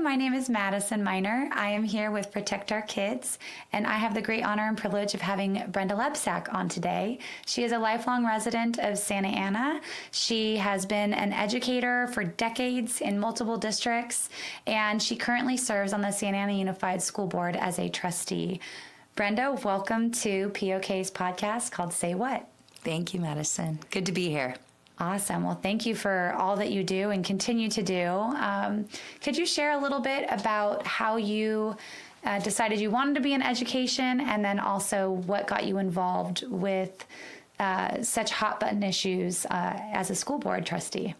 my name is Madison Miner. I am here with Protect Our Kids, and I have the great honor and privilege of having Brenda Lebsack on today. She is a lifelong resident of Santa Ana. She has been an educator for decades in multiple districts, and she currently serves on the Santa Ana Unified School Board as a trustee. Brenda, welcome to POK's podcast called Say What? Thank you, Madison. Good to be here. Awesome. Well, thank you for all that you do and continue to do. Could you share a little bit about how you decided you wanted to be in education, and then also what got you involved with such hot button issues as a school board trustee?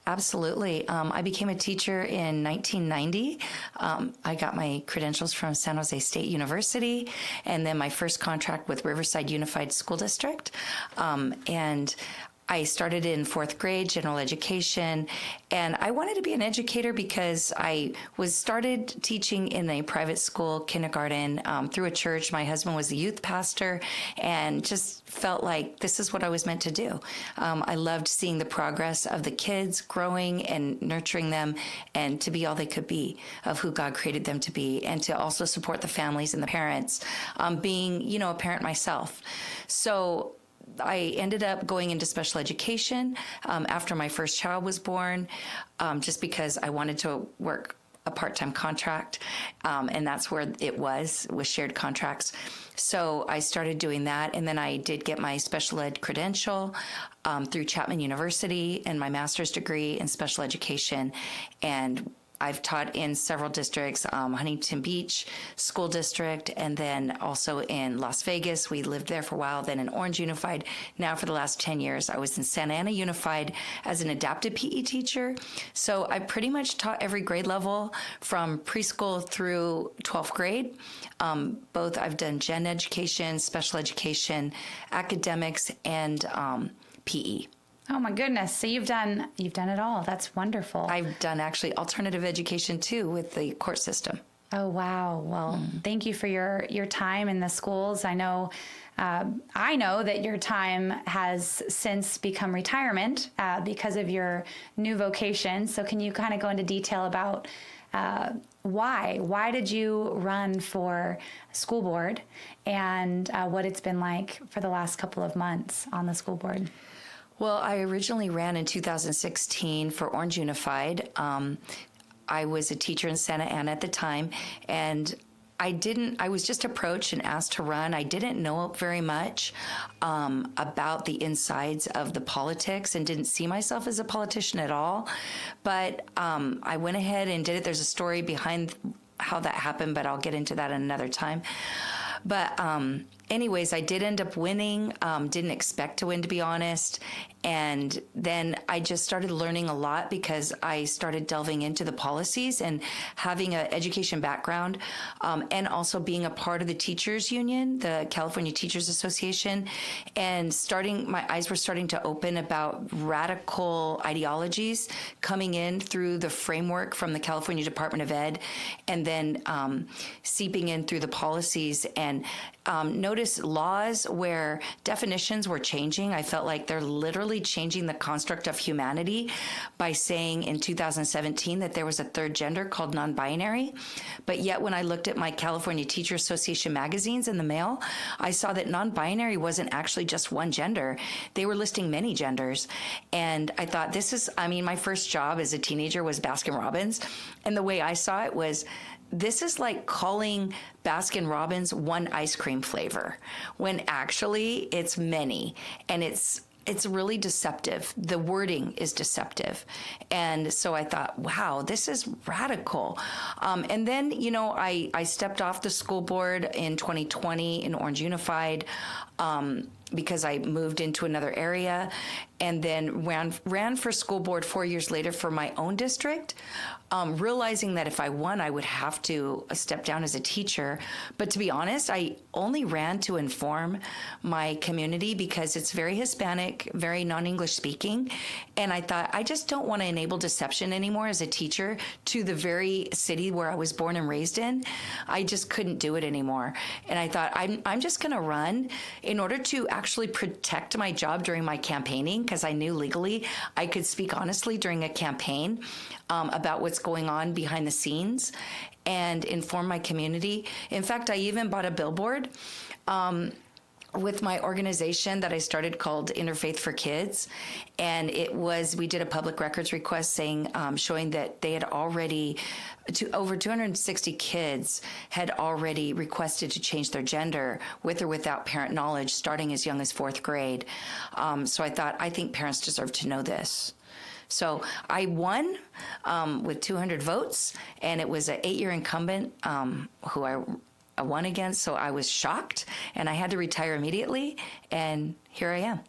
Absolutely. I became a teacher in 1990. I got my credentials from San Jose State University, and then my first contract with Riverside Unified School District. And I started in fourth grade, general education, and I wanted to be an educator because I was started teaching in a private school, kindergarten, through a church. My husband was the youth pastor, and just felt like this is what I was meant to do. I loved seeing the progress of the kids growing and nurturing them and to be all they could be of who God created them to be, and to also support the families and the parents, being, a parent myself. So I ended up going into special education after my first child was born, just because I wanted to work a part-time contract, and that's where it was shared contracts. So I started doing that, and then I did get my special ed credential through Chapman University and my master's degree in special education, and I've taught in several districts, Huntington Beach School District, and then also in Las Vegas. We lived there for a while, then in Orange Unified. Now for the last 10 years, I was in Santa Ana Unified as an adapted PE teacher. So I pretty much taught every grade level from preschool through 12th grade. Both I've done gen education, special education, academics, and PE. Oh my goodness. So you've done it all. That's wonderful. I've done actually alternative education too with the court system. Oh, wow. Well, thank you for your time in the schools. I know that your time has since become retirement because of your new vocation. So can you kind of go into detail about why? Why did you run for school board, and what it's been like for the last couple of months on the school board? Well, I originally ran in 2016 for Orange Unified. I was a teacher in Santa Ana at the time, and I was just approached and asked to run. I didn't know very much about the insides of the politics and didn't see myself as a politician at all. But I went ahead and did it. There's a story behind how that happened, but I'll get into that another time. But anyways, I did end up winning, didn't expect to win, to be honest. And then I just started learning a lot because I started delving into the policies and having an education background, and also being a part of the teachers union, the California Teachers Association, and my eyes were starting to open about radical ideologies coming in through the framework from the California Department of Ed, and then seeping in through the policies, and notice laws where definitions were changing. I felt like they're literally changing the construct of humanity by saying in 2017 that there was a third gender called non-binary. But yet when I looked at my California Teacher Association magazines in the mail, I saw that non-binary wasn't actually just one gender. They were listing many genders. And I thought, my first job as a teenager was Baskin-Robbins. And the way I saw it was, this is like calling Baskin-Robbins one ice cream flavor, when actually it's many, and it's really deceptive. The wording is deceptive. And so I thought, wow, this is radical. And then, I stepped off the school board in 2020 in Orange Unified, because I moved into another area, and then ran for school board 4 years later for my own district, realizing that if I won, I would have to step down as a teacher. But to be honest, I only ran to inform my community because it's very Hispanic, very non-English speaking. And I thought, I just don't want to enable deception anymore as a teacher to the very city where I was born and raised in. I just couldn't do it anymore. And I thought, I'm just going to run in order to actually protect my job during my campaigning, because I knew legally I could speak honestly during a campaign about what's going on behind the scenes and inform my community. In fact, I even bought a billboard with my organization that I started called Interfaith for Kids. And we did a public records request saying, showing that they had already, over 260 kids had already requested to change their gender with or without parent knowledge, starting as young as 4th grade. So I thought, I think parents deserve to know this. So I won with 200 votes, and it was an 8-year incumbent who I won against, so I was shocked, and I had to retire immediately, and here I am.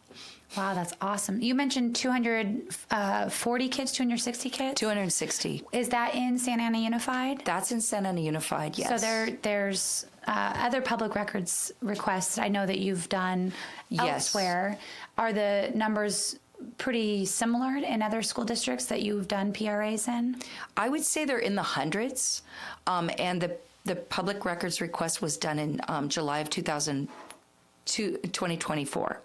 Wow, that's awesome. You mentioned 240 kids, 260 kids? 260. Is that in Santa Ana Unified? That's in Santa Ana Unified, yes. So there's other public records requests I know that you've done elsewhere. Are the numbers pretty similar in other school districts that you've done PRAs in? I would say they're in the hundreds, and the public records request was done in July of 2024.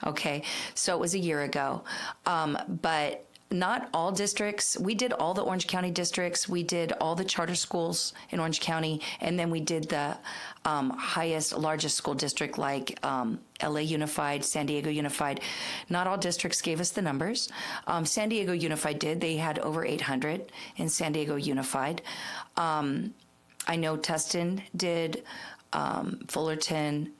Okay, so it was a year ago. But not all districts. We did all the Orange County districts. We did all the charter schools in Orange County, and then we did the largest school district like LA Unified, San Diego Unified. Not all districts gave us the numbers. San Diego Unified did. They had over 800 in San Diego Unified. I know Tustin did, Fullerton.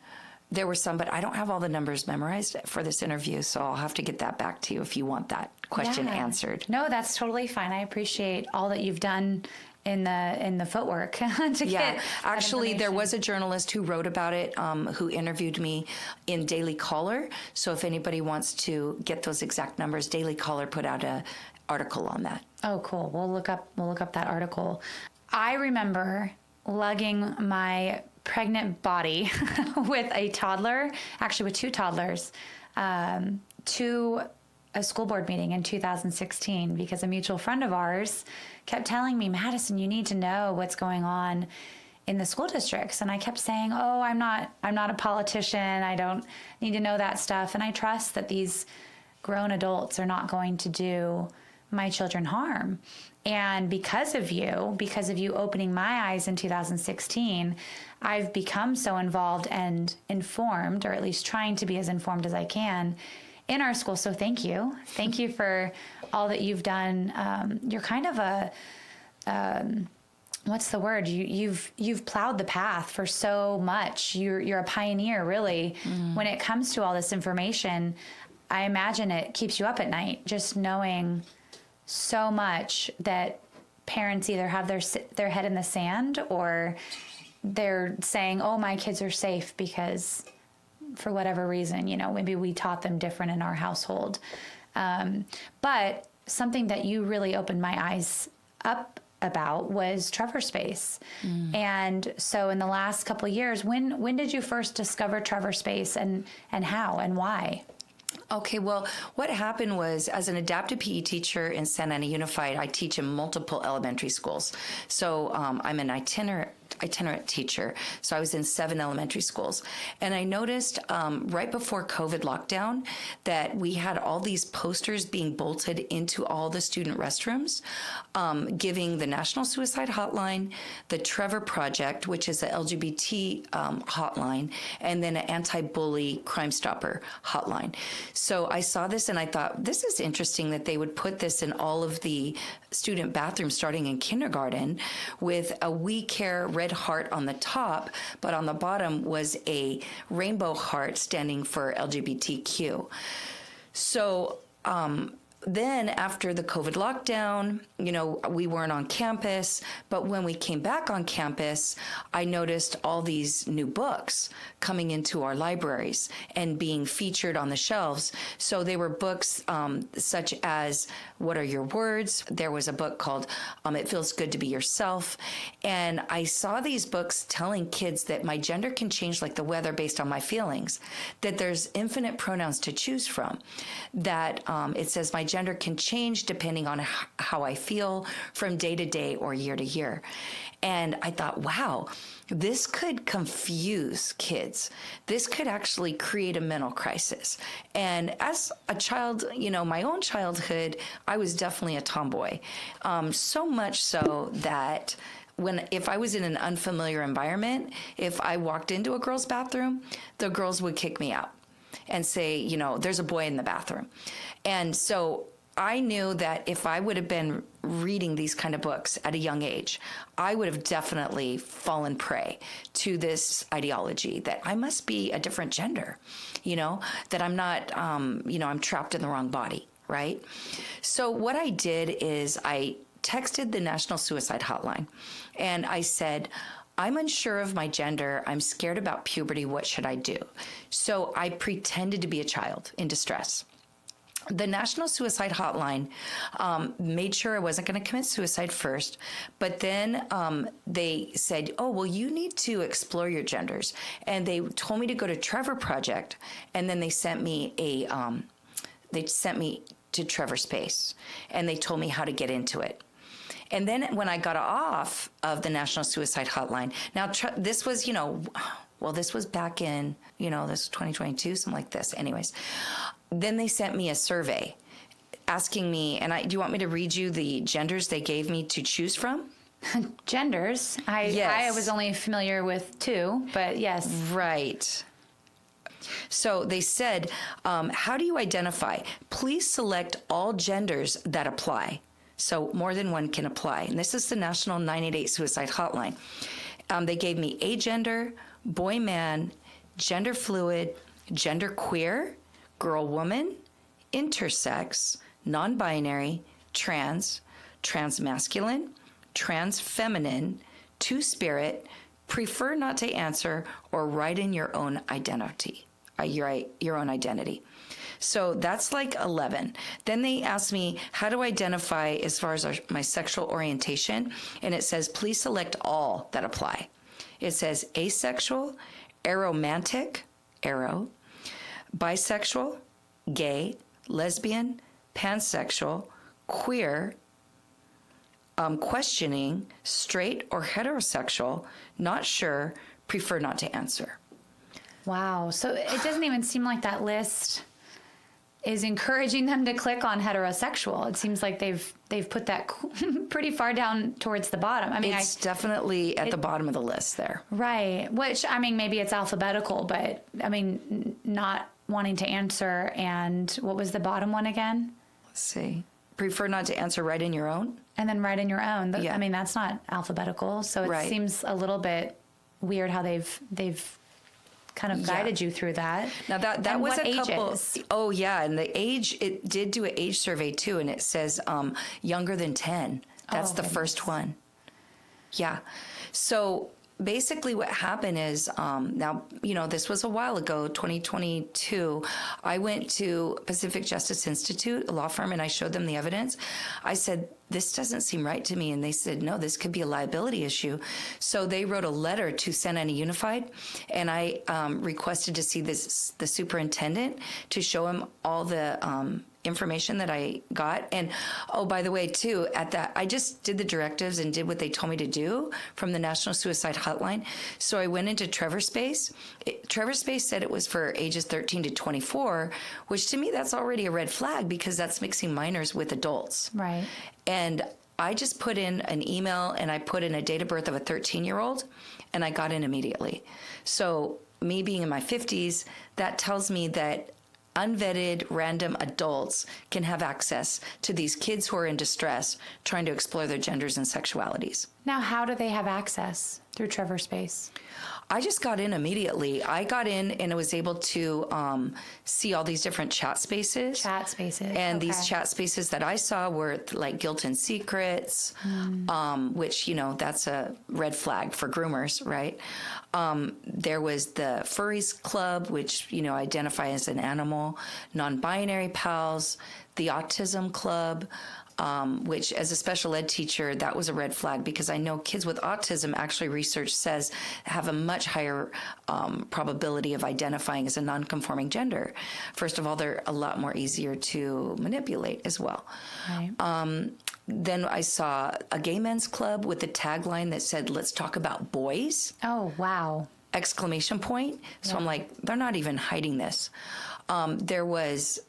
There were some, but I don't have all the numbers memorized for this interview, so I'll have to get that back to you if you want that question answered. No, that's totally fine. I appreciate all that you've done in the footwork to get actually there was a journalist who wrote about it, who interviewed me in Daily Caller. So if anybody wants to get those exact numbers, Daily Caller put out a article on that. Oh, cool. We'll look up that article. I remember lugging my pregnant body with a toddler, actually with 2 toddlers, to a school board meeting in 2016 because a mutual friend of ours kept telling me, Madison, you need to know what's going on in the school districts. And I kept saying, oh, I'm not a politician. I don't need to know that stuff. And I trust that these grown adults are not going to do my children harm. And because of you opening my eyes in 2016, I've become so involved and informed, or at least trying to be as informed as I can in our school. So thank you. Thank you for all that you've done. You're kind of what's the word? You've plowed the path for so much. You're a pioneer, really. When it comes to all this information, I imagine it keeps you up at night, just knowing so much that parents either have their head in the sand or they're saying, oh, my kids are safe because for whatever reason, maybe we taught them different in our household. But something that you really opened my eyes up about was Trevor Space. And so in the last couple of years, when did you first discover Trevor Space and how and why? Okay, well, what happened was, as an adapted PE teacher in Santa Ana Unified, I teach in multiple elementary schools. So I'm an itinerant teacher. So I was in 7 elementary schools. And I noticed right before COVID lockdown that we had all these posters being bolted into all the student restrooms, giving the National Suicide Hotline, the Trevor Project, which is a LGBT hotline, and then an anti-bully Crime Stopper hotline. So I saw this and I thought, this is interesting that they would put this in all of the student bathrooms starting in kindergarten with a We Care red heart on the top, but on the bottom was a rainbow heart standing for LGBTQ. So then after the COVID lockdown, we weren't on campus, but when we came back on campus, I noticed all these new books coming into our libraries and being featured on the shelves. So they were books such as What Are Your Words? There was a book called It Feels Good to Be Yourself. And I saw these books telling kids that my gender can change like the weather based on my feelings, that there's infinite pronouns to choose from, that it says my gender can change depending on how I feel from day to day or year to year. And I thought, wow, this could confuse kids. This could actually create a mental crisis. And as a child, my own childhood, I was definitely a tomboy. So much so that if I was in an unfamiliar environment, if I walked into a girl's bathroom, the girls would kick me out and say, there's a boy in the bathroom. And so I knew that if I would have been reading these kind of books at a young age, I would have definitely fallen prey to this ideology that I must be a different gender, that I'm not, I'm trapped in the wrong body, right? So what I did is I texted the National Suicide Hotline and I said, I'm unsure of my gender. I'm scared about puberty. What should I do? So I pretended to be a child in distress. The National Suicide Hotline made sure I wasn't going to commit suicide first, but then they said, oh, well, you need to explore your genders. And they told me to go to Trevor Project, and then they sent me to Trevor Space, and they told me how to get into it. And then when I got off of the National Suicide Hotline, now this was, this was back in, this was 2022, something like this. Anyways, then they sent me a survey asking me, do you want me to read you the genders they gave me to choose from? Genders? I was only familiar with 2, but yes. Right. So they said, how do you identify? Please select all genders that apply. So more than one can apply. And this is the National 988 Suicide Hotline. They gave me agender, boy, man, gender fluid, gender queer, girl, woman, intersex, non-binary, trans, trans-masculine, trans-feminine, two-spirit, prefer not to answer, or write in your own identity. Your own identity. So that's like 11. Then they asked me how to identify as far as my sexual orientation, and it says please select all that apply. It says asexual, aromantic, aro, bisexual, gay, lesbian, pansexual, queer, questioning, straight or heterosexual, not sure, prefer not to answer. Wow. So it doesn't even seem like that list is encouraging them to click on heterosexual. It seems like they've put that pretty far down towards the bottom. I mean, it's definitely at the bottom of the list there. Right. Which, maybe it's alphabetical, but not wanting to answer. And what was the bottom one again? Let's see. Prefer not to answer, write in your own. And then write in your own. Yeah. That's not alphabetical. So it seems a little bit weird how they've kind of guided you through that. Now that was what a couple. ages? Oh yeah, and the age, it did do an age survey too, and it says younger than 10. That's the first one. Yeah. So basically what happened is now, this was a while ago, 2022. I went to Pacific Justice Institute, a law firm, and I showed them the evidence. I said, this doesn't seem right to me. And they said, no, this could be a liability issue. So they wrote a letter to Santa Ana Unified, and I requested to see the superintendent to show him all the information that I got. And oh, by the way, too, I just did the directives and did what they told me to do from the National Suicide Hotline. So I went into Trevor Space. Trevor Space said it was for ages 13 to 24, which to me, that's already a red flag because that's mixing minors with adults. Right. And I just put in an email and I put in a date of birth of a 13-year-old and I got in immediately. So me being in my 50s, that tells me that unvetted random adults can have access to these kids who are in distress trying to explore their genders and sexualities. Now, how do they have access through Trevor Space? I just got in immediately. I got in and I was able to see all these different chat spaces. Chat spaces. And these chat spaces that I saw were like Guilt and Secrets, which, that's a red flag for groomers, right? There was the Furries Club, which, identify as an animal, non-binary pals, the Autism Club, which as a special ed teacher, that was a red flag because I know kids with autism, actually research says, have a much higher probability of identifying as a non-conforming gender. First of all, they're a lot more easier to manipulate as well. Right. Then I saw a gay men's club with a tagline that said, "Let's talk about boys!" Oh, wow. Exclamation point. So I'm like, they're not even hiding this. There was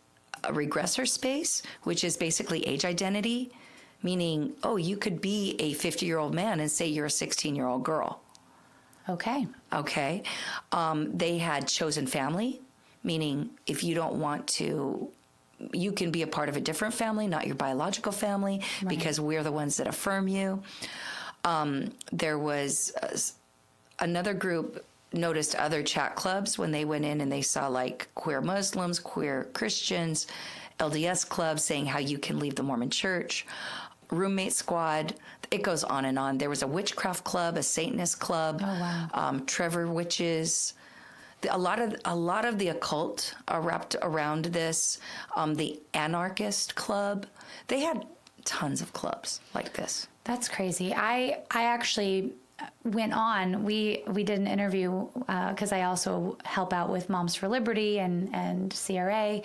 a regressor space, which is basically age identity, meaning, oh, you could be a 50-year-old man and say you're a 16-year-old girl. Okay. Okay. They had chosen family, meaning if you don't want to, you can be a part of a different family, not your biological family, because we're the ones that affirm you. There was another group noticed other chat clubs when they went in and they saw like queer Muslims, queer Christians, LDS clubs saying how you can leave the Mormon church, roommate squad. It goes on and on. There was a witchcraft club, a Satanist club, Trevor witches. A lot of the occult are wrapped around this. The anarchist club. They had tons of clubs like this. That's crazy. I actually went on. We did an interview because I also help out with Moms for Liberty and CRA.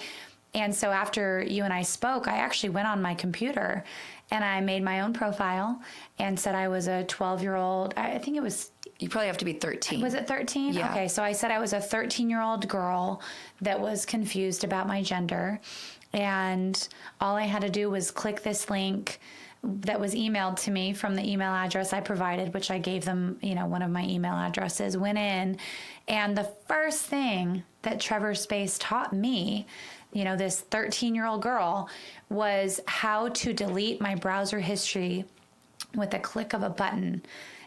And so after you and I spoke, I actually went on my computer and I made my own profile and said I was a 12-year-old. I think it was... You probably have to be 13. Was it 13? Yeah. Okay, so I said I was a 13-year-old girl that was confused about my gender. And all I had to do was click this link that was emailed to me from the email address I provided, which I gave them, one of my email addresses, went in. And the first thing that Trevor Space taught me, this 13-year-old girl, was how to delete my browser history with a click of a button.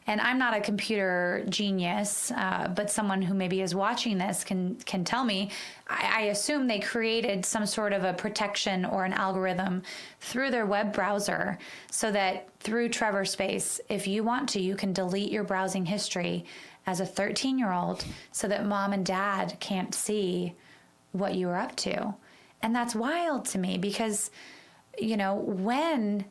And I'm not a computer genius, but someone who maybe is watching this can tell me. I assume they created some sort of a protection or an algorithm through their web browser so that through Trevor Space, if you want to, you can delete your browsing history as a 13-year-old so that mom and dad can't see what you were up to. And that's wild to me because, when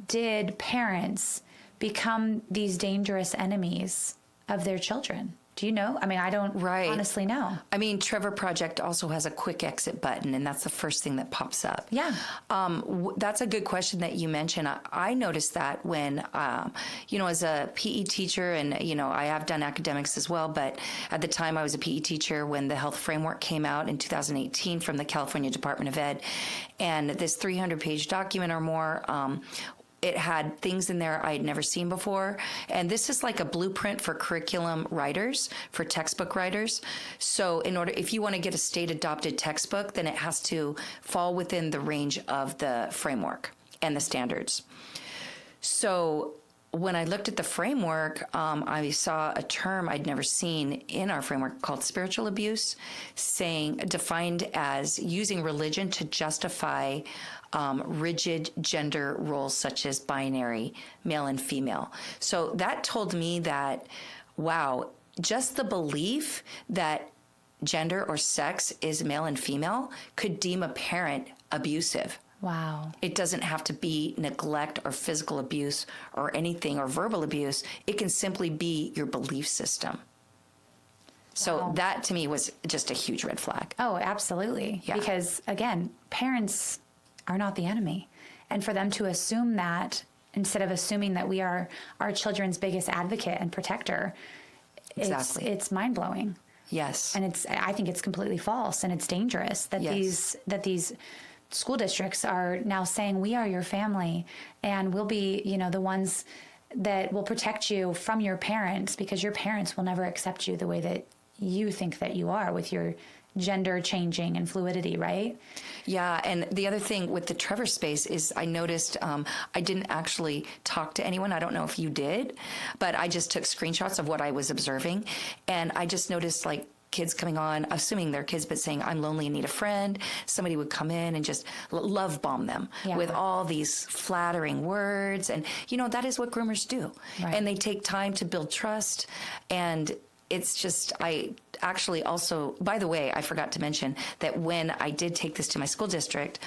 did parents become these dangerous enemies of their children? Do you know? I mean, I don't honestly know. I mean, Trevor Project also has a quick exit button, and that's the first thing that pops up. Yeah. That's a good question that you mentioned. I noticed that when, as a PE teacher, and, I have done academics as well, but at the time I was a PE teacher when the health framework came out in 2018 from the California Department of Ed, and this 300-page document or more, it had things in there I had never seen before. And this is like a blueprint for curriculum writers, for textbook writers. So if you want to get a state adopted textbook, then it has to fall within the range of the framework and the standards. So when I looked at the framework, I saw a term I'd never seen in our framework called spiritual abuse, defined as using religion to justify rigid gender roles such as binary, male and female. So that told me that, wow, just the belief that gender or sex is male and female could deem a parent abusive. Wow. It doesn't have to be neglect or physical abuse or anything or verbal abuse. It can simply be your belief system. So that to me was just a huge red flag. Oh, absolutely. Yeah. Because again, parents are not the enemy. And for them to assume that instead of assuming that we are our children's biggest advocate and protector, exactly. It's mind-blowing. Yes. And I think it's completely false and it's dangerous that these school districts are now saying we are your family and we'll be, the ones that will protect you from your parents because your parents will never accept you the way that you think that you are with your gender changing and fluidity, right? Yeah, and the other thing with the Trevor Space is I noticed I didn't actually talk to anyone. I don't know if you did, but I just took screenshots of what I was observing, and I just noticed like kids coming on, assuming they're kids, but saying, I'm lonely and need a friend. Somebody would come in and just love bomb them with all these flattering words. And, that is what groomers do. Right. And they take time to build trust. And it's just, I actually also, by the way, I forgot to mention that when I did take this to my school district,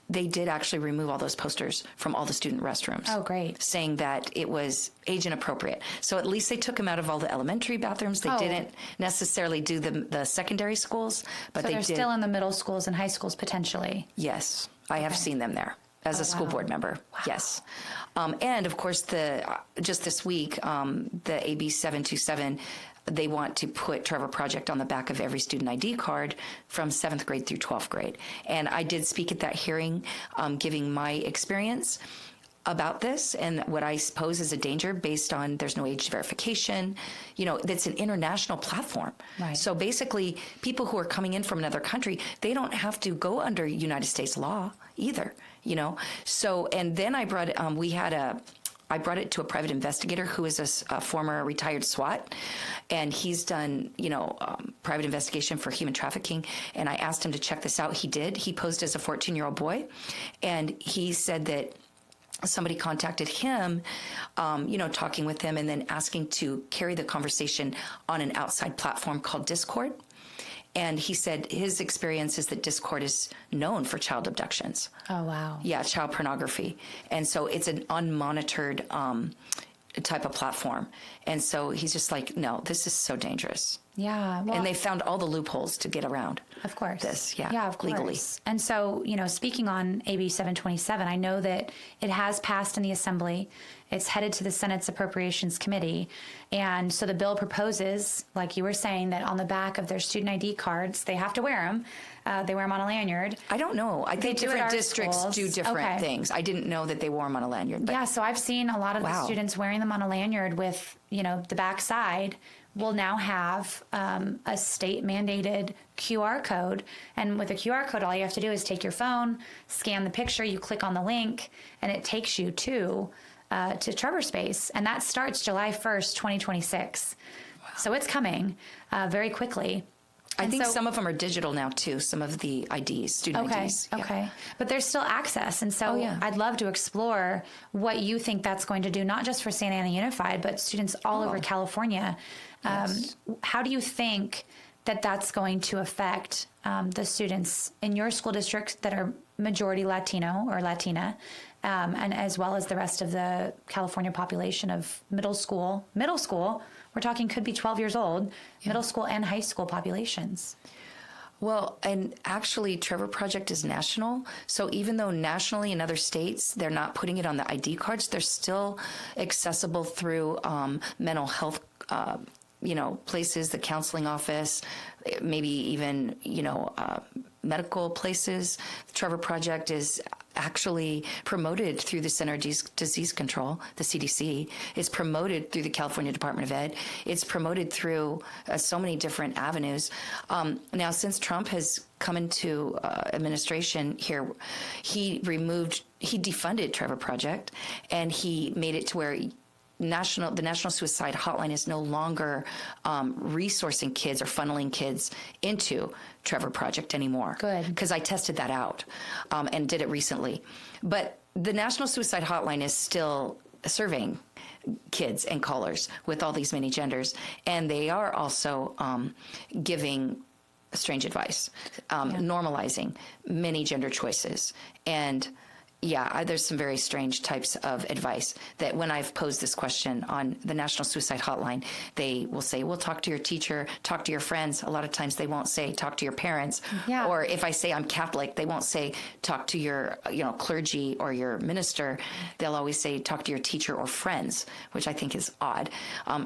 they did actually remove all those posters from all the student restrooms. Oh, great. Saying that it was age inappropriate. So at least they took them out of all the elementary bathrooms. They didn't necessarily do the secondary schools, but so they they're did. Still in the middle schools and high schools potentially. Yes, I have seen them there. as a school board member. Wow. Yes. And of course, just this week, the AB 727, they want to put Trevor Project on the back of every student ID card from 7th grade through 12th grade. And I did speak at that hearing, giving my experience about this and what I suppose is a danger based on there's no age verification. That's an international platform. Right. So basically, people who are coming in from another country, they don't have to go under United States law either, So, and then I brought, I brought it to a private investigator who is a former retired SWAT, and he's done, private investigation for human trafficking. And I asked him to check this out. He did. He posed as a 14-year-old boy, and he said that somebody contacted him, talking with him and then asking to carry the conversation on an outside platform called Discord. And he said his experience is that Discord is known for child abductions. Oh, wow. Yeah, child pornography. And so it's an unmonitored type of platform. And so he's just like, no, this is so dangerous. Yeah. Well, and they found all the loopholes to get around. Of course. This, yeah. Yeah, of course. Legally. And so, speaking on AB 727, I know that it has passed in the Assembly. It's headed to the Senate's Appropriations Committee. And so the bill proposes, like you were saying, that on the back of their student ID cards, they have to wear them. They wear them on a lanyard. I don't know. I think different districts schools. do different things. I didn't know that they wore them on a lanyard. But yeah, so I've seen a lot of the students wearing them on a lanyard with, the back side will now have a state-mandated QR code. And with a QR code, all you have to do is take your phone, scan the picture, you click on the link, and it takes you to Trevor Space. And that starts July 1st, 2026. Wow. So it's coming very quickly. I think some of them are digital now, too, some of the IDs, student IDs. Yeah. Okay. But there's still access. And so I'd love to explore what you think that's going to do, not just for Santa Ana Unified, but students all over California. Yes. How do you think that that's going to affect the students in your school district that are majority Latino or Latina, and as well as the rest of the California population of middle school, we're talking could be 12 years old, middle school and high school populations? Well, and actually, Trevor Project is national. So even though nationally in other states, they're not putting it on the ID cards, they're still accessible through mental health places, the counseling office, maybe even, medical places. The Trevor Project is actually promoted through the Center of Disease Control, the CDC. It's promoted through the California Department of Ed. It's promoted through so many different avenues. Now, since Trump has come into administration here, he defunded Trevor Project, and he made it to where the National Suicide Hotline is no longer resourcing kids or funneling kids into Trevor Project anymore. Good. Because I tested that out and did it recently. But the National Suicide Hotline is still surveying kids and callers with all these many genders. And they are also giving strange advice, normalizing many gender choices. And there's some very strange types of advice that when I've posed this question on the National Suicide Hotline, they will say, well, talk to your teacher, talk to your friends. A lot of times they won't say, talk to your parents. Yeah. Or if I say I'm Catholic, they won't say, talk to your clergy or your minister. They'll always say, talk to your teacher or friends, which I think is odd.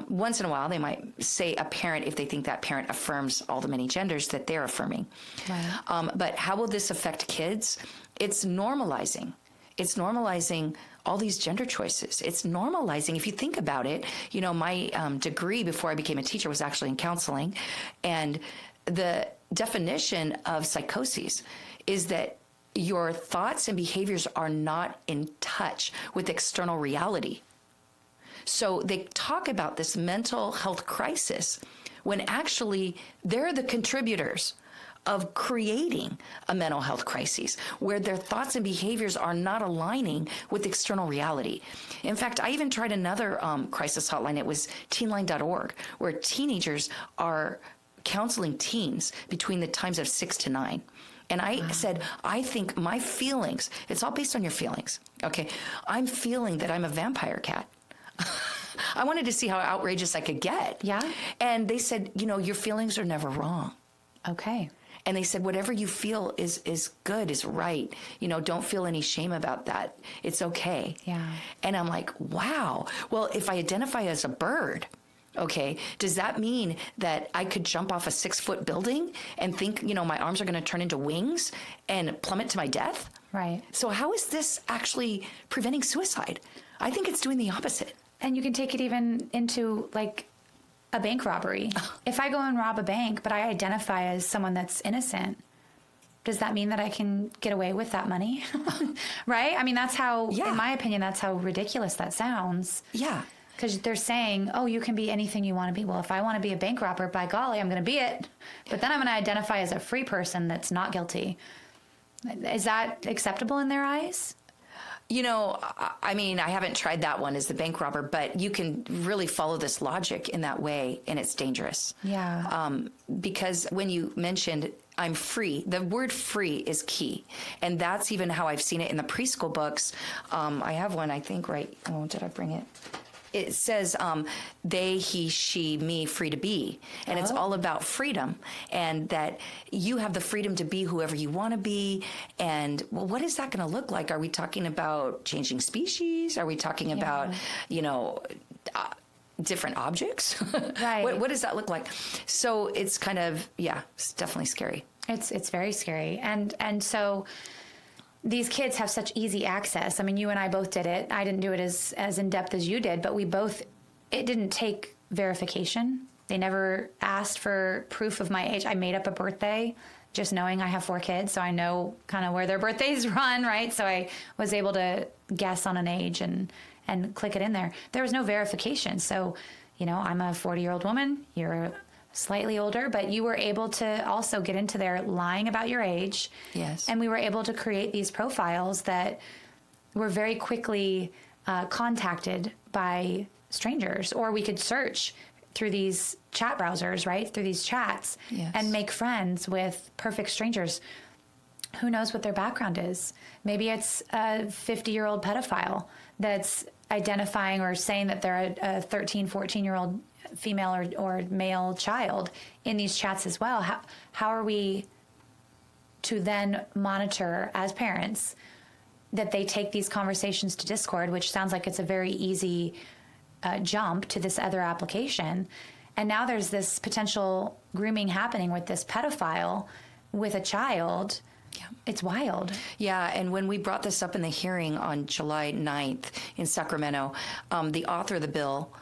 Once in a while, they might say a parent if they think that parent affirms all the many genders that they're affirming. Right. But how will this affect kids? It's normalizing. It's normalizing all these gender choices. It's normalizing, if you think about it, my degree before I became a teacher was actually in counseling. And the definition of psychoses is that your thoughts and behaviors are not in touch with external reality. So they talk about this mental health crisis when actually they're the contributors of creating a mental health crisis where their thoughts and behaviors are not aligning with external reality. In fact, I even tried another crisis hotline. It was teenline.org, where teenagers are counseling teens between the times of 6 to 9. And I said, I think my feelings, it's all based on your feelings. Okay. I'm feeling that I'm a vampire cat. I wanted to see how outrageous I could get. Yeah. And they said, your feelings are never wrong. Okay. And they said, whatever you feel is good, is right. Don't feel any shame about that. It's okay. Yeah. And I'm like, wow. Well, if I identify as a bird, okay, does that mean that I could jump off a 6-foot building and think, my arms are going to turn into wings and plummet to my death? Right. So how is this actually preventing suicide? I think it's doing the opposite. And you can take it even into like a bank robbery. If I go and rob a bank, but I identify as someone that's innocent, does that mean that I can get away with that money? Right? I mean, that's how, in my opinion, that's how ridiculous that sounds. Yeah. Because they're saying, oh, you can be anything you want to be. Well, if I want to be a bank robber, by golly, I'm going to be it. But then I'm going to identify as a free person that's not guilty. Is that acceptable in their eyes? I mean, I haven't tried that one as the bank robber, but you can really follow this logic in that way, and it's dangerous. Yeah. Because when you mentioned I'm free, the word free is key. And that's even how I've seen it in the preschool books. I have one, I think, right. Oh, did I bring it? It says, they, he, she, me, free to be. And it's all about freedom, and that you have the freedom to be whoever you want to be. And, well, what is that going to look like? Are we talking about changing species? Are we talking about, different objects? Right. What does that look like? So it's kind of, it's definitely scary. It's very scary. And so these kids have such easy access. I mean, you and I both did it. I didn't do it as in-depth as you did, but it didn't take verification. They never asked for proof of my age. I made up a birthday just knowing I have 4 kids, so I know kind of where their birthdays run, right? So I was able to guess on an age and click it in there. There was no verification. So, I'm a 40-year-old woman. You're slightly older, but you were able to also get into there lying about your age. Yes. And we were able to create these profiles that were very quickly contacted by strangers, or we could search through these chat browsers, right? Through these chats, and make friends with perfect strangers. Who knows what their background is? Maybe it's a 50-year-old pedophile that's identifying or saying that they're a 13, 14-year-old female or male child in these chats as well. How are we to then monitor as parents that they take these conversations to Discord, which sounds like it's a very easy jump to this other application. And now there's this potential grooming happening with this pedophile with a child. Yeah. It's wild. Yeah, and when we brought this up in the hearing on July 9th in Sacramento, the author of the bill,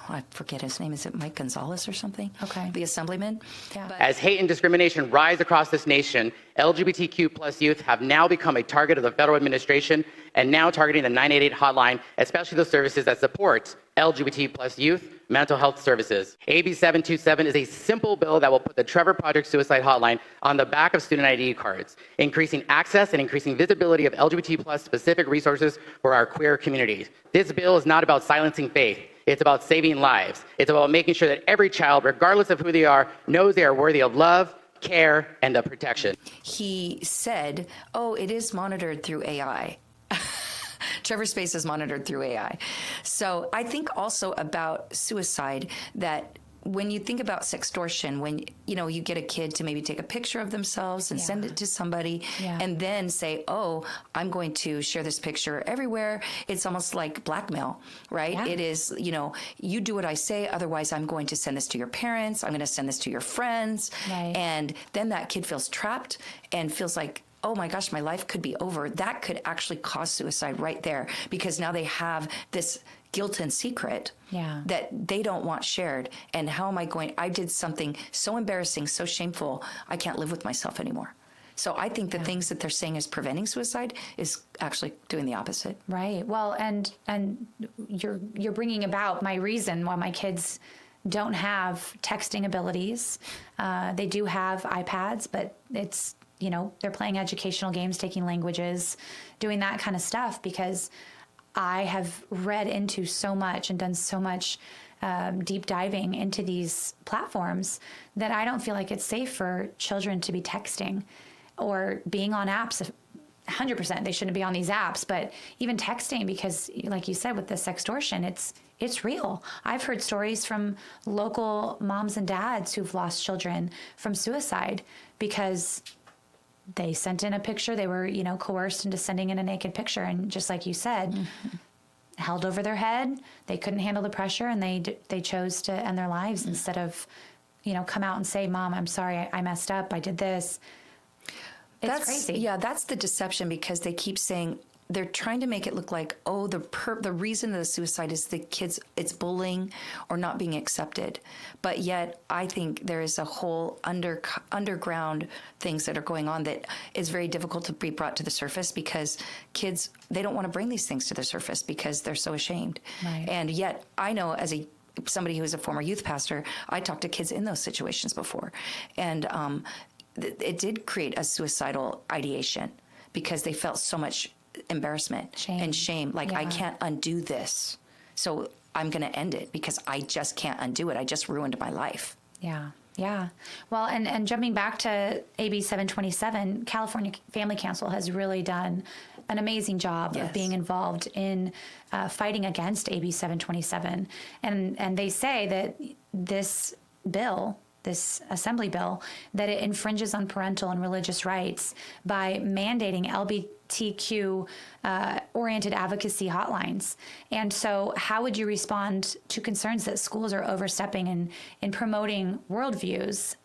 I forget his name, is it Mike Gonzalez or something? Okay. The assemblyman. Yeah. As hate and discrimination rise across this nation, LGBTQ plus youth have now become a target of the federal administration and now targeting the 988 hotline, especially the services that support LGBT plus youth mental health services. AB 727 is a simple bill that will put the Trevor Project Suicide Hotline on the back of student ID cards, increasing access and increasing visibility of LGBT plus specific resources for our queer communities. This bill is not about silencing faith. It's about saving lives. It's about making sure that every child, regardless of who they are, knows they are worthy of love, care, and the protection. He said, it is monitored through AI. Trevor Space is monitored through AI. So I think also about suicide, that when you think about sextortion, when you get a kid to maybe take a picture of themselves and send it to somebody, and then say, I'm going to share this picture everywhere, it's almost like blackmail, right? Yeah. It is, you do what I say, otherwise I'm going to send this to your parents, I'm going to send this to your friends. Right. And then that kid feels trapped and feels like, oh my gosh, my life could be over. That could actually cause suicide right there, because now they have this guilt and secret that they don't want shared. And how am I did something so embarrassing, so shameful, I can't live with myself anymore. So I think the things that they're saying is preventing suicide is actually doing the opposite. Right. Well, and you're bringing about my reason why my kids don't have texting abilities. They do have iPads, but it's, they're playing educational games, taking languages, doing that kind of stuff, because I have read into so much and done so much deep diving into these platforms that I don't feel like it's safe for children to be texting or being on apps. 100% they shouldn't be on these apps, but even texting, because like you said, with the sextortion, it's it's real. I've heard stories from local moms and dads who've lost children from suicide because they sent in a picture. They were, coerced into sending in a naked picture. And just like you said, held over their head. They couldn't handle the pressure, and they chose to end their lives instead of, come out and say, Mom, I'm sorry, I messed up. I did this. It's crazy. Yeah, that's the deception, because they keep saying, they're trying to make it look like, oh, the reason of the suicide is the kids, it's bullying or not being accepted. But yet I think there is a whole underground things that are going on that is very difficult to be brought to the surface, because kids, they don't want to bring these things to the surface because they're so ashamed. Right. And yet I know, as somebody who is a former youth pastor, I talked to kids in those situations before. And it did create a suicidal ideation because they felt so much embarrassment and shame. Like, I can't undo this, so I'm going to end it because I just can't undo it. I just ruined my life. Yeah. Yeah. Well, and jumping back to AB 727, California Family Council has really done an amazing job of being involved in fighting against AB 727. And they say that this bill, this assembly bill, that it infringes on parental and religious rights by mandating LGBTQ oriented advocacy hotlines. And so how would you respond to concerns that schools are overstepping in promoting worldviews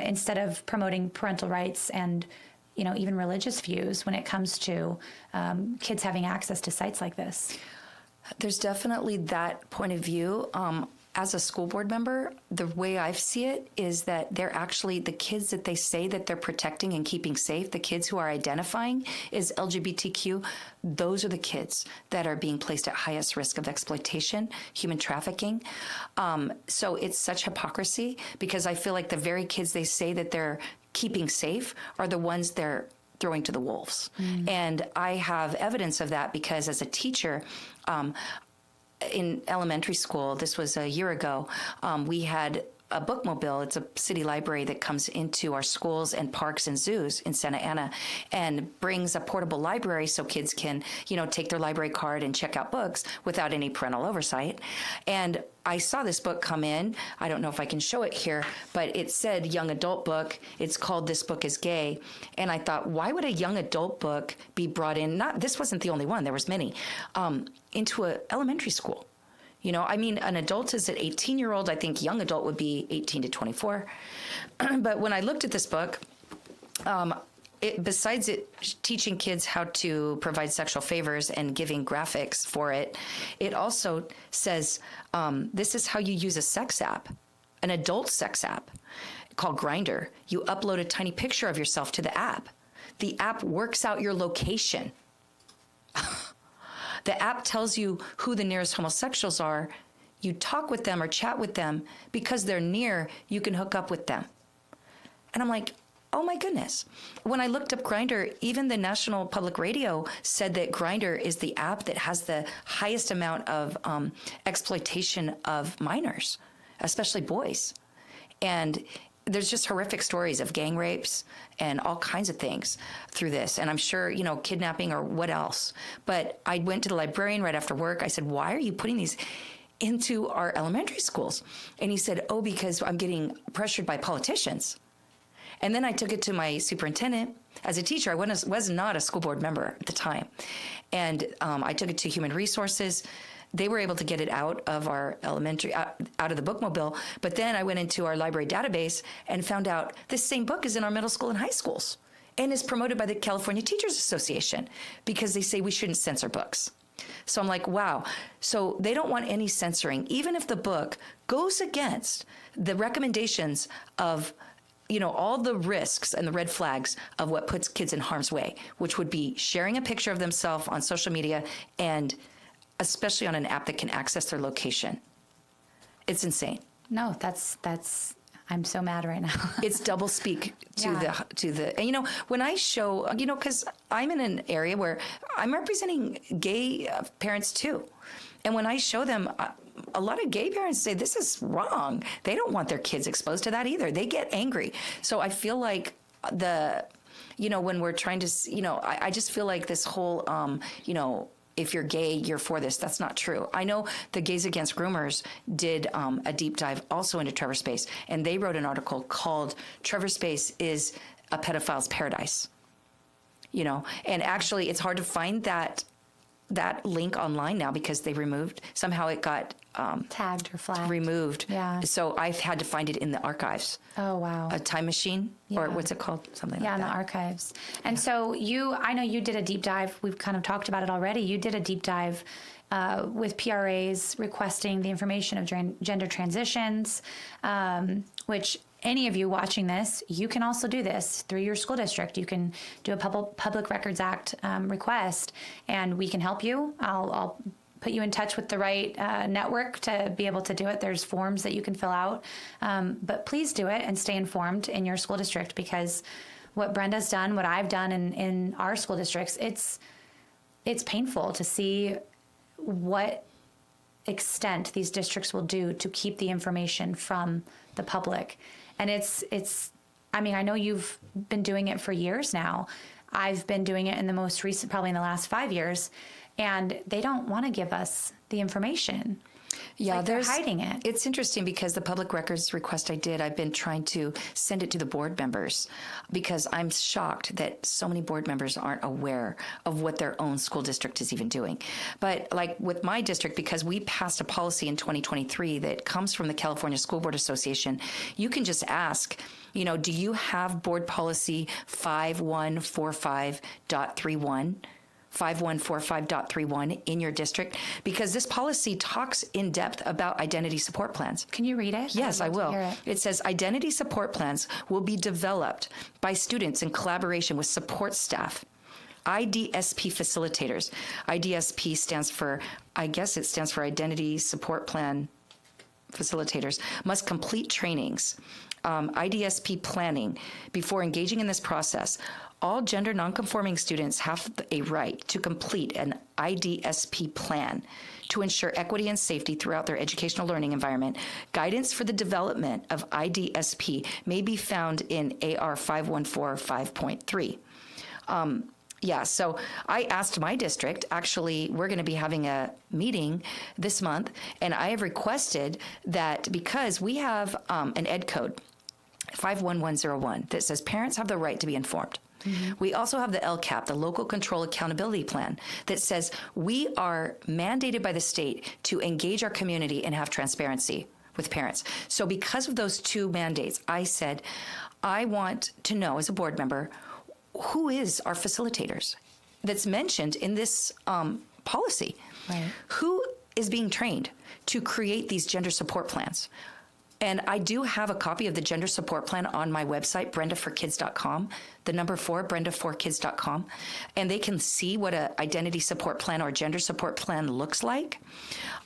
instead of promoting parental rights and even religious views when it comes to kids having access to sites like this? There's definitely that point of view. As a school board member, the way I see it is that they're actually, the kids that they say that they're protecting and keeping safe, the kids who are identifying as LGBTQ, those are the kids that are being placed at highest risk of exploitation, human trafficking. So it's such hypocrisy, because I feel like the very kids they say that they're keeping safe are the ones they're throwing to the wolves. And I have evidence of that because as a teacher, in elementary school, this was a year ago, we had a bookmobile. It's a city library that comes into our schools and parks and zoos in Santa Ana and brings a portable library so kids can, take their library card and check out books without any parental oversight. And I saw this book come in. I don't know if I can show it here, but it said young adult book. It's called This Book is Gay. And I thought, why would a young adult book be brought in? This wasn't the only one. There was many, into an elementary school. An adult is an 18-year-old. I think young adult would be 18 to 24. But when I looked at this book, besides it teaching kids how to provide sexual favors and giving graphics for it, it also says this is how you use a sex app, an adult sex app called Grindr. You upload a tiny picture of yourself to the app. The app works out your location. The app tells you who the nearest homosexuals are. You talk with them or chat with them. Because they're near, you can hook up with them. And I'm like, oh my goodness. When I looked up Grindr, even the National Public Radio said that Grindr is the app that has the highest amount of exploitation of minors, especially boys. And there's just horrific stories of gang rapes and all kinds of things through this. And I'm sure, kidnapping or what else. But I went to the librarian right after work. I said, why are you putting these into our elementary schools? And he said, oh, because I'm getting pressured by politicians. And then I took it to my superintendent. As a teacher, I was not a school board member at the time. And I took it to Human Resources. They were able to get it out of our elementary, out of the bookmobile. But then I went into our library database and found out this same book is in our middle school and high schools and is promoted by the California Teachers Association because they say we shouldn't censor books. So I'm like, wow. So they don't want any censoring, even if the book goes against the recommendations of all the risks and the red flags of what puts kids in harm's way, which would be sharing a picture of themselves on social media and especially on an app that can access their location. It's insane. No, I'm so mad right now. It's double speak to the, and when I show, because I'm in an area where I'm representing gay parents too. And when I show them, a lot of gay parents say this is wrong. They don't want their kids exposed to that either. They get angry. So I feel like when we're trying to, I just feel like this whole, if you're gay, you're for this. That's not true. I know the Gays Against Groomers did a deep dive also into Trevor Space, and they wrote an article called Trevor Space is a pedophile's paradise. You know, and actually it's hard to find that link online now because they somehow it got tagged or flagged. Removed. Yeah. So I've had to find it in the archives. Oh, wow. A time machine, or Yeah. what's it called? Something Yeah, like in that. the archives. And so I know you did a deep dive. We've kind of talked about it already. You did a deep dive with PRAs requesting the information of gender transitions, which any of you watching this, you can also do this through your school district. You can do a Public Records Act request, and we can help you. I'll put you in touch with the right network to be able to do it. There's forms that you can fill out. But please do it and stay informed in your school district, because what Brenda's done, what I've done in our school districts, it's painful to see what extent these districts will do to keep the information from the public. And I mean, I know you've been doing it for years now. I've been doing it in the most recent, probably in the last 5 years, and they don't want to give us the information. Yeah, Like they're hiding it. It's interesting because the public records request I did, I've been trying to send it to the board members because I'm shocked that so many board members aren't aware of what their own school district is even doing. But like with my district, because we passed a policy in 2023 that comes from the California School Board Association, you can just ask, you know, do you have board policy 5145.31? 5145.31 in your district, because this policy talks in depth about identity support plans. Can you read it? Yes, I I'd love to will. hear it. It says identity support plans will be developed by students in collaboration with support staff, IDSP facilitators. IDSP stands for, I guess it stands for Identity Support Plan Facilitators, must complete trainings, IDSP planning before engaging in this process. All gender nonconforming students have a right to complete an IDSP plan to ensure equity and safety throughout their educational learning environment. Guidance for the development of IDSP may be found in AR 5145.3. Yeah, so I asked my district, actually, we're going to be having a meeting this month, and I have requested that because we have an ed code, 51101, that says parents have the right to be informed. Mm-hmm. We also have the LCAP, the Local Control Accountability Plan, that says we are mandated by the state to engage our community and have transparency with parents. So because of those two mandates, I said, I want to know as a board member, who is our facilitators that's mentioned in this policy? Right. Who is being trained to create these gender support plans? And I do have a copy of the gender support plan on my website, brendaforkids.com, the number 4, brendaforkids.com. And they can see what an identity support plan or gender support plan looks like.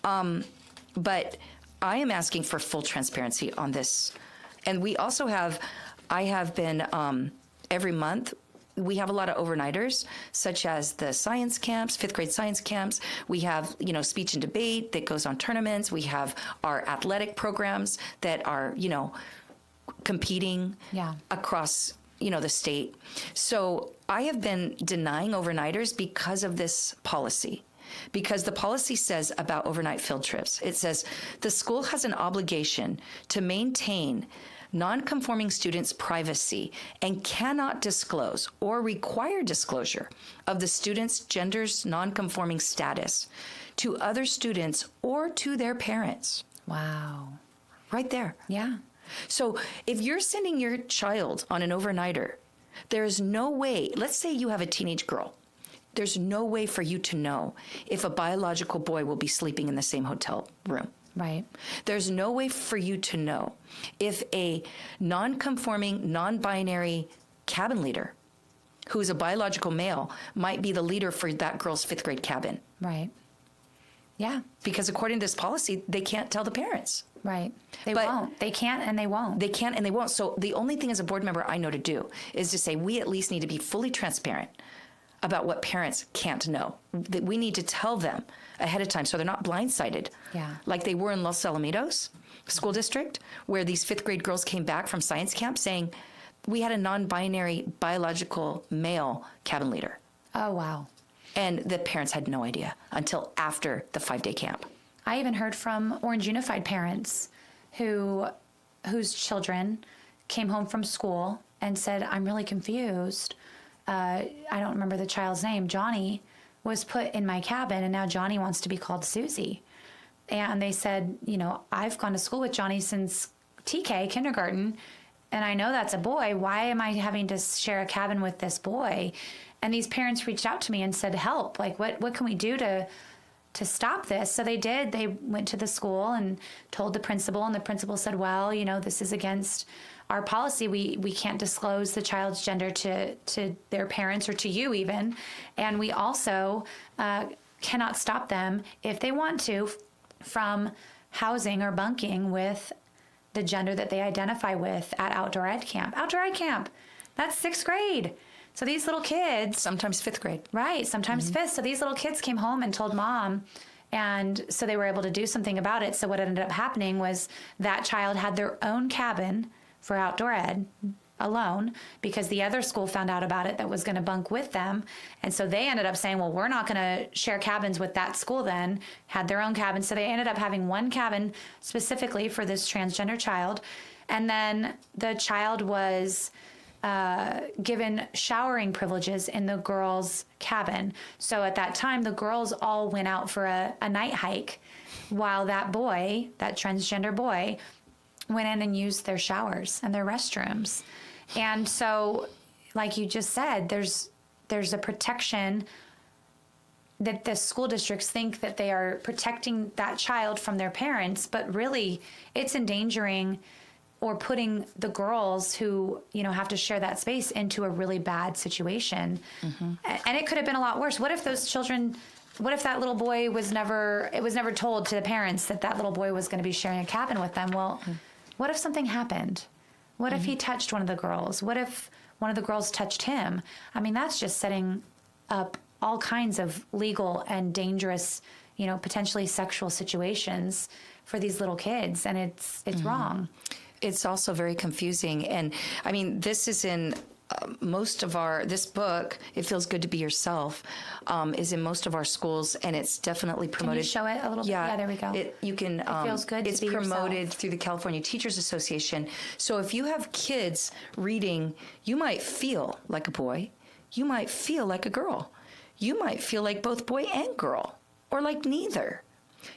But I am asking for full transparency on this. And we also I have been, every month, we have a lot of overnighters, such as the science camps, 5th grade science camps. We have, speech and debate that goes on tournaments. We have our athletic programs that are, competing across, the state. So I have been denying overnighters because of this policy. Because the policy says about overnight field trips, it says the school has an obligation to maintain non-conforming students' privacy and cannot disclose or require disclosure of the student's gender's non-conforming status to other students or to their parents. Wow. Right there. Yeah. So if you're sending your child on an overnighter, there's no way, let's say you have a teenage girl, there's no way for you to know if a biological boy will be sleeping in the same hotel room. Right. There's no way for you to know if a non-conforming, non-binary cabin leader who is a biological male might be the leader for that girl's 5th grade cabin. Right. Yeah. Because according to this policy, they can't tell the parents. Right. They won't. They can't and they won't. They can't and they won't. So the only thing as a board member I know to do is to say we at least need to be fully transparent about what parents can't know. That we need to tell them ahead of time so they're not blindsided. Yeah. Like they were in Los Alamitos School District, where these 5th grade girls came back from science camp saying, we had a non-binary biological male cabin leader. Oh, wow. And the parents had no idea until after the 5-day camp. I even heard from Orange Unified parents whose children came home from school and said, I'm really confused. I don't remember the child's name. Johnny was put in my cabin, and now Johnny wants to be called Susie. And they said, I've gone to school with Johnny since TK, kindergarten, and I know that's a boy. Why am I having to share a cabin with this boy? And these parents reached out to me and said, help. Like, what can we do to stop this? So they did. They went to the school and told the principal, and the principal said, well, this is against our policy. We can't disclose the child's gender to their parents or to you even. And we also cannot stop them, if they want to, from housing or bunking with the gender that they identify with at outdoor ed camp. Outdoor ed camp, that's 6th grade. So these little kids... Sometimes 5th grade. Right, sometimes 5th. So these little kids came home and told mom, and so they were able to do something about it. So what ended up happening was that child had their own cabin for outdoor ed alone, because the other school found out about it that was going to bunk with them. And so they ended up saying, well, we're not going to share cabins with that school then, had their own cabin. So they ended up having one cabin specifically for this transgender child. And then the child was given showering privileges in the girls' cabin. So at that time, the girls all went out for a night hike, while that boy, that transgender boy, went in and used their showers and their restrooms. And so, like you just said, there's a protection that the school districts think that they are protecting that child from their parents, but really it's endangering or putting the girls who, have to share that space into a really bad situation. Mm-hmm. And it could have been a lot worse. What if that little boy it was never told to the parents that little boy was going to be sharing a cabin with them? Well, what if something happened? What if he touched one of the girls? What if one of the girls touched him? I mean, that's just setting up all kinds of legal and dangerous, potentially sexual situations for these little kids. And it's wrong. It's also very confusing. And I mean, this is in most of this book, It Feels Good to Be Yourself, is in most of our schools, and it's definitely promoted. Can you show it a little bit? Yeah, there we go. It feels good it's to be promoted yourself. Through the California Teachers Association. So if you have kids reading, you might feel like a boy, you might feel like a girl, you might feel like both boy and girl, or like neither.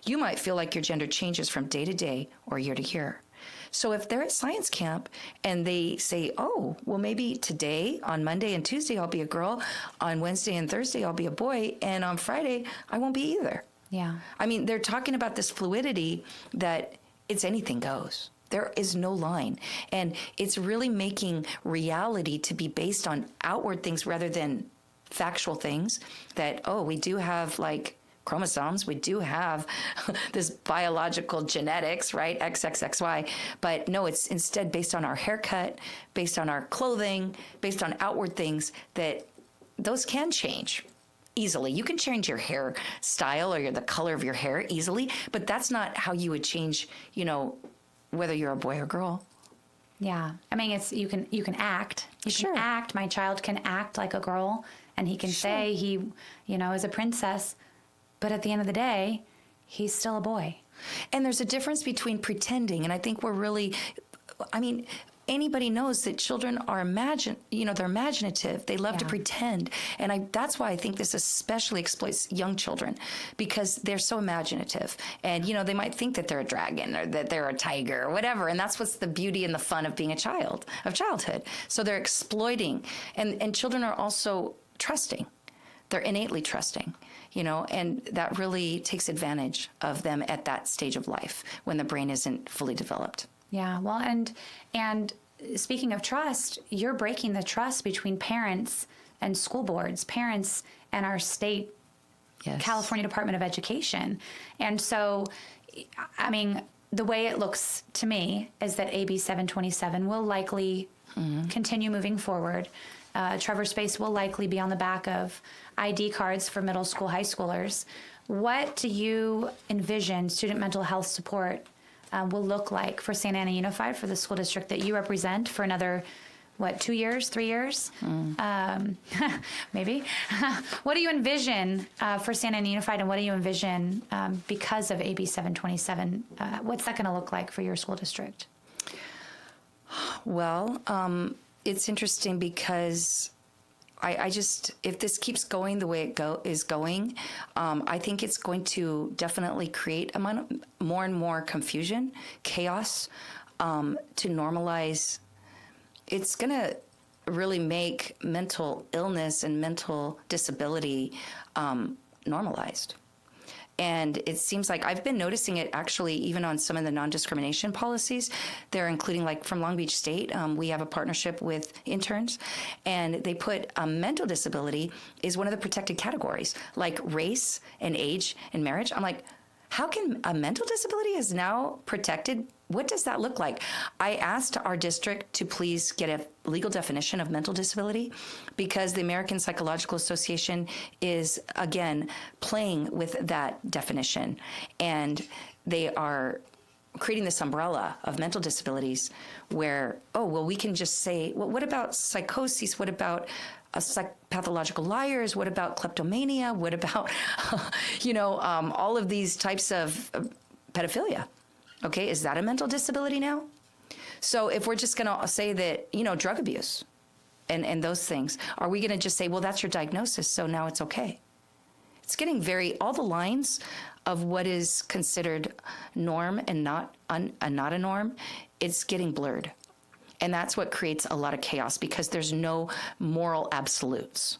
You might feel like your gender changes from day to day or year to year. So if they're at science camp and they say, oh, well, maybe today, on Monday and Tuesday, I'll be a girl. On Wednesday and Thursday, I'll be a boy. And on Friday, I won't be either. Yeah. I mean, they're talking about this fluidity that it's anything goes. There is no line. And it's really making reality to be based on outward things rather than factual things that, oh, we do have chromosomes, we do have this biological genetics, right? XXXY. But no, it's instead based on our haircut, based on our clothing, based on outward things that those can change easily. You can change your hairstyle or the color of your hair easily, but that's not how you would change, whether you're a boy or girl. Yeah. I mean, you can act. You Sure. can act. My child can act like a girl, and he can say he, is a princess. But at the end of the day, he's still a boy. And there's a difference between pretending, and I think anybody knows that children are they're imaginative. They love to pretend. And that's why I think this especially exploits young children, because they're so imaginative. And, they might think that they're a dragon or that they're a tiger or whatever. And that's what's the beauty and the fun of being of childhood. So they're exploiting. And children are also trusting. They're innately trusting. And that really takes advantage of them at that stage of life when the brain isn't fully developed. Yeah, well, and speaking of trust, you're breaking the trust between parents and school boards, parents and our state, Yes. California Department of Education. And so, I mean, the way it looks to me is that AB 727 will likely continue moving forward. Trevor Space will likely be on the back of ID cards for middle school, high schoolers. What do you envision student mental health support will look like for Santa Ana Unified, for the school district that you represent, for another 2 years, 3 years, maybe. What do you envision for Santa Ana Unified, and what do you envision because of AB 727? What's that going to look like for your school district? Well, it's interesting because I just, if this keeps going the way it is going, I think it's going to definitely create more and more confusion, chaos, to normalize. It's going to really make mental illness and mental disability normalized. And it seems like I've been noticing it actually even on some of the non-discrimination policies. They're including, like from Long Beach State, we have a partnership with interns, and they put mental disability is one of the protected categories, like race and age and marriage. I'm like, how can a mental disability is now protected? What does that look like? I asked our district to please get a legal definition of mental disability because the American Psychological Association is, again, playing with that definition. And they are creating this umbrella of mental disabilities where, oh, well, we can just say, well, what about psychosis? What about pathological liars? What about kleptomania? What about, all of these types of pedophilia? Okay, is that a mental disability now? So if we're just going to say that, drug abuse and those things, are we going to just say, well, that's your diagnosis, so now it's okay? It's getting all the lines of what is considered norm and not a norm, it's getting blurred. And that's what creates a lot of chaos because there's no moral absolutes,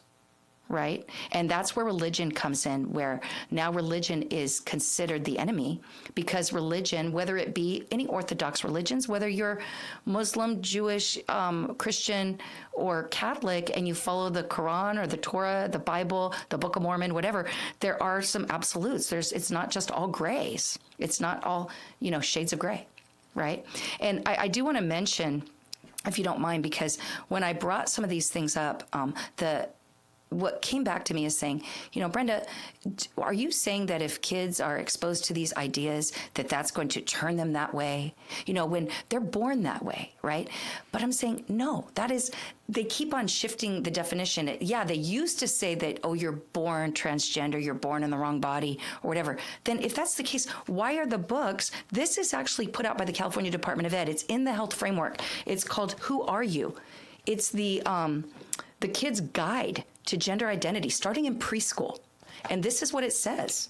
right? And that's where religion comes in, where now religion is considered the enemy because religion, whether it be any Orthodox religions, whether you're Muslim, Jewish, Christian, or Catholic, and you follow the Quran or the Torah, the Bible, the Book of Mormon, whatever, there are some absolutes. It's not just all grays. It's not all, shades of gray, right? And I do want to mention, if you don't mind, because when I brought some of these things up, what came back to me is saying, Brenda, are you saying that if kids are exposed to these ideas, that's going to turn them that way? When they're born that way, right? But I'm saying, no, they keep on shifting the definition. Yeah, they used to say that, oh, you're born transgender, you're born in the wrong body or whatever. Then if that's the case, why are the books, this is actually put out by the California Department of Ed. It's in the health framework. It's called Who Are You? It's the kid's guide to gender identity, starting in preschool. And this is what it says.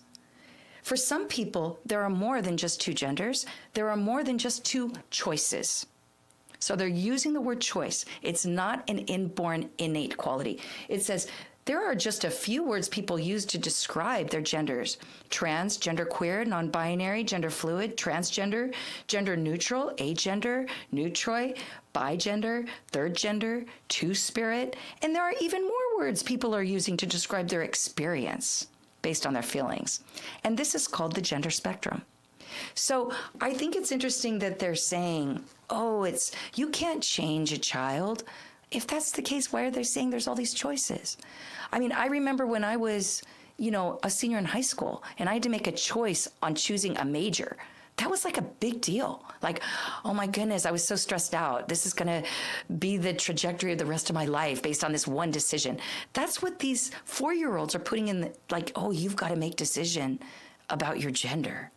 For some people, there are more than just two genders. There are more than just two choices. So they're using the word choice. It's not an inborn, innate quality. It says there are just a few words people use to describe their genders: trans, genderqueer, non-binary, gender fluid, transgender, gender neutral, agender, neutroid, bigender, third gender, two-spirit, and there are even more words people are using to describe their experience based on their feelings. And this is called the gender spectrum. So I think it's interesting that they're saying, oh, you can't change a child. If that's the case, why are they saying there's all these choices? I mean, I remember when I was, a senior in high school and I had to make a choice on choosing a major. That was like a big deal. Like, oh my goodness, I was so stressed out. This is going to be the trajectory of the rest of my life based on this one decision. That's what these 4-year-olds are putting in, oh, you've got to make decision about your gender.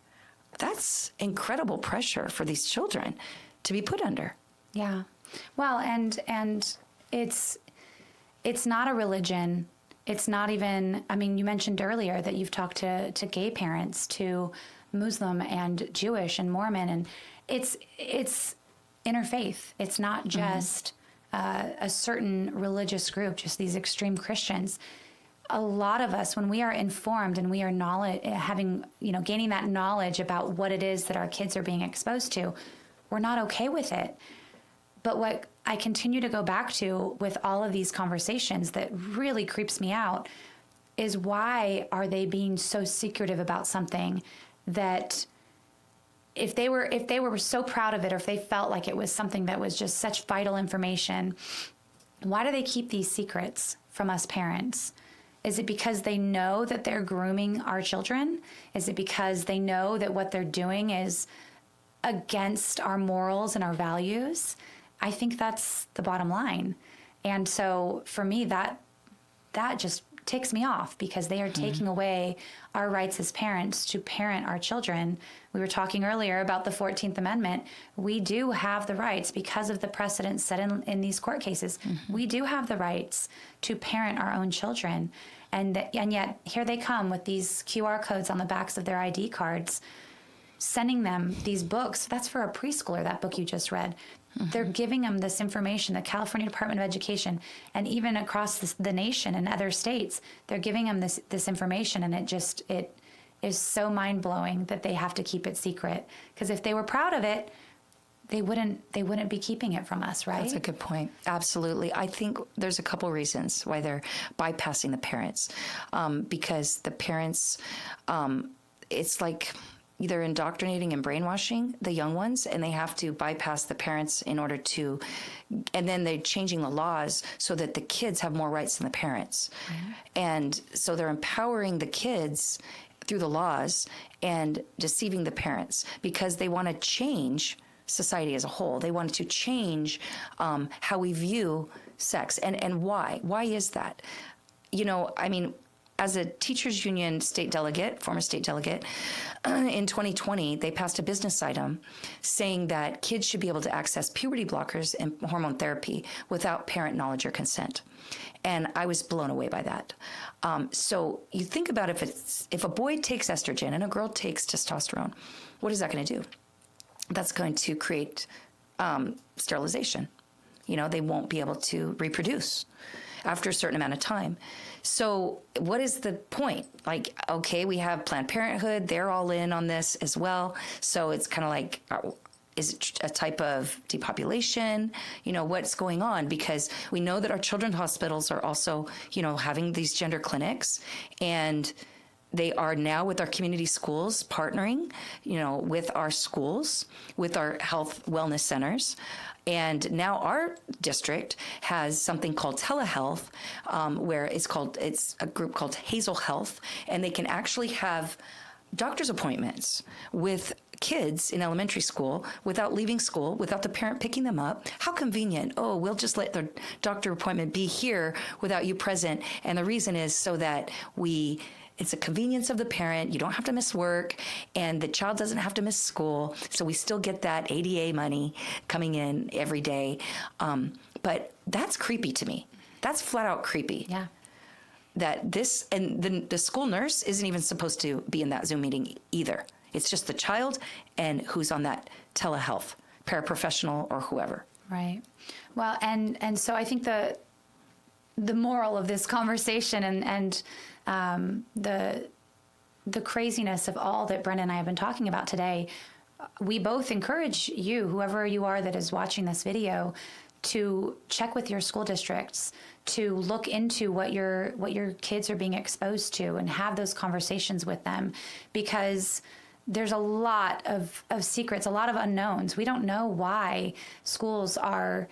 That's incredible pressure for these children to be put under. Yeah. Well, and it's not a religion. It's not even, you mentioned earlier that you've talked to gay parents, to Muslim and Jewish and Mormon, and it's interfaith. It's not just a certain religious group, just these extreme Christians. A lot of us, when we are informed and we are gaining that knowledge about what it is that our kids are being exposed to, we're not okay with it. But what I continue to go back to with all of these conversations that really creeps me out is, why are they being so secretive about something that if they were so proud of it, or if they felt like it was something that was just such vital information, why do they keep these secrets from us parents? Is it because they know that they're grooming our children? Is it because they know that what they're doing is against our morals and our values? I think that's the bottom line. And so for me, that just ticks me off, because they are taking away our rights as parents to parent our children. We were talking earlier about the 14th Amendment. We do have the rights, because of the precedent set in these court cases. We do have the rights to parent our own children. And yet here they come with these QR codes on the backs of their ID cards, sending them these books. That's for a preschooler, that book you just read. They're giving them this information, the California Department of Education, and even across the nation and other states, they're giving them this information, and it is so mind-blowing that they have to keep it secret. Because if they were proud of it, they wouldn't be keeping it from us, right? That's a good point. Absolutely. I think there's a couple reasons why they're bypassing the parents, because the parents, it's like either indoctrinating and brainwashing the young ones, and they have to bypass the parents in order to, and then they're changing the laws so that the kids have more rights than the parents. And so they're empowering the kids through the laws and deceiving the parents, because they want to change society as a whole. They want to change how we view sex. And why? Why is that? I mean, as a teachers union state delegate, former state delegate, in 2020, they passed a business item saying that kids should be able to access puberty blockers and hormone therapy without parent knowledge or consent. And I was blown away by that. So you think about if a boy takes estrogen and a girl takes testosterone, what is that going to do? That's going to create sterilization. They won't be able to reproduce after a certain amount of time. So what is the point? Like, okay, we have Planned Parenthood. They're all in on this as well. So it's kind of like, is it a type of depopulation? What's going on? Because we know that our children's hospitals are also, having these gender clinics, and they are now with our community schools partnering, with our schools, with our health wellness centers. And now our district has something called telehealth, where it's a group called Hazel Health, and they can actually have doctor's appointments with kids in elementary school without leaving school, without the parent picking them up. How convenient. Oh, we'll just let the doctor appointment be here without you present. And the reason is so that it's a convenience of the parent. You don't have to miss work, and the child doesn't have to miss school. So we still get that ADA money coming in every day. But that's creepy to me. That's flat out creepy. Yeah. That the school nurse isn't even supposed to be in that Zoom meeting either. It's just the child and who's on that telehealth, paraprofessional or whoever. Right. Well, and so I think the moral of this conversation and the craziness of all that Brenda and I have been talking about today, we both encourage you, whoever you are that is watching this video, to check with your school districts, to look into what your kids are being exposed to, and have those conversations with them, because there's a lot of secrets, a lot of unknowns. We don't know why schools are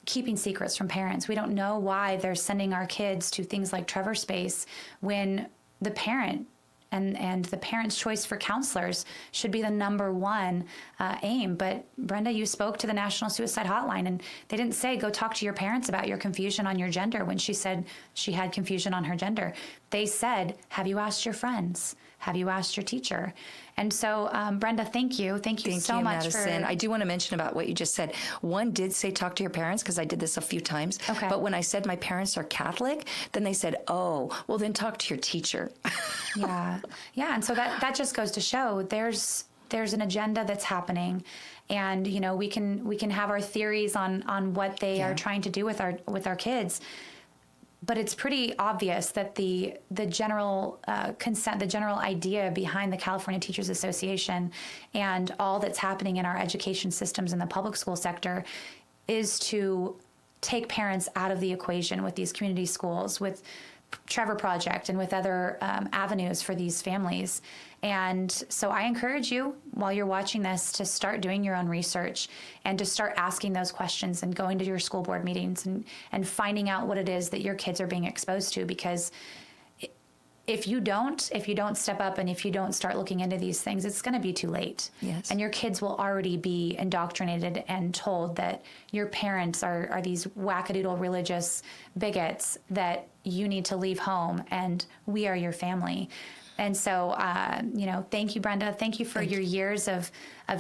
keeping secrets from parents. We don't know why they're sending our kids to things like Trevor Space, when the parent and the parent's choice for counselors should be the number one aim. But Brenda, you spoke to the National Suicide Hotline, and they didn't say, go talk to your parents about your confusion on your gender, when she said she had confusion on her gender. They said, have you asked your friends? Have you asked your teacher? And so, Brenda, thank you. Thank you so much, Madison. I do want to mention about what you just said. One did say talk to your parents, because I did this a few times. Okay. But when I said my parents are Catholic, then they said, oh, well, then talk to your teacher. Yeah. And so that just goes to show there's an agenda that's happening, and we can have our theories on what they are trying to do with our kids. But it's pretty obvious that the general consent, the general idea behind the California Teachers Association and all that's happening in our education systems in the public school sector is to take parents out of the equation with these community schools, with Trevor Project, and with other avenues for these families. And so I encourage you, while you're watching this, to start doing your own research and to start asking those questions and going to your school board meetings and finding out what it is that your kids are being exposed to, because if you don't step up and if you don't start looking into these things, it's going to be too late. Yes. And your kids will already be indoctrinated and told that your parents are these wackadoodle religious bigots that you need to leave home and we are your family. And so, thank you, Brenda. Thank you for your years of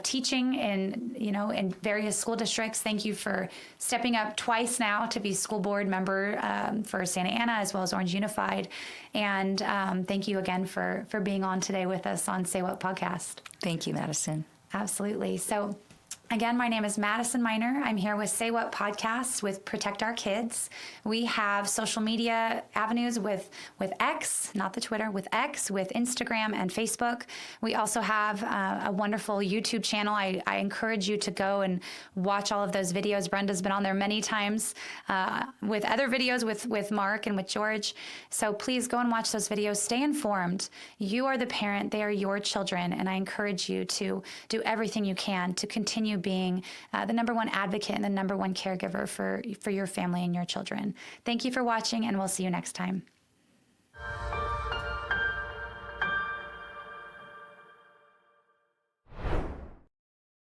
teaching in various school districts. Thank you for stepping up twice now to be school board member for Santa Ana as well as Orange Unified. And thank you again for being on today with us on Say What Podcast. Thank you, Madison. Absolutely. So, again, my name is Madison Miner. I'm here with Say What Podcasts with Protect Our Kids. We have social media avenues with X, not the Twitter, with X, with Instagram and Facebook. We also have a wonderful YouTube channel. I encourage you to go and watch all of those videos. Brenda's been on there many times with other videos with Mark and with George. So please go and watch those videos. Stay informed. You are the parent. They are your children. And I encourage you to do everything you can to continue being the number one advocate and the number one caregiver for your family and your children. Thank you for watching, and we'll see you next time.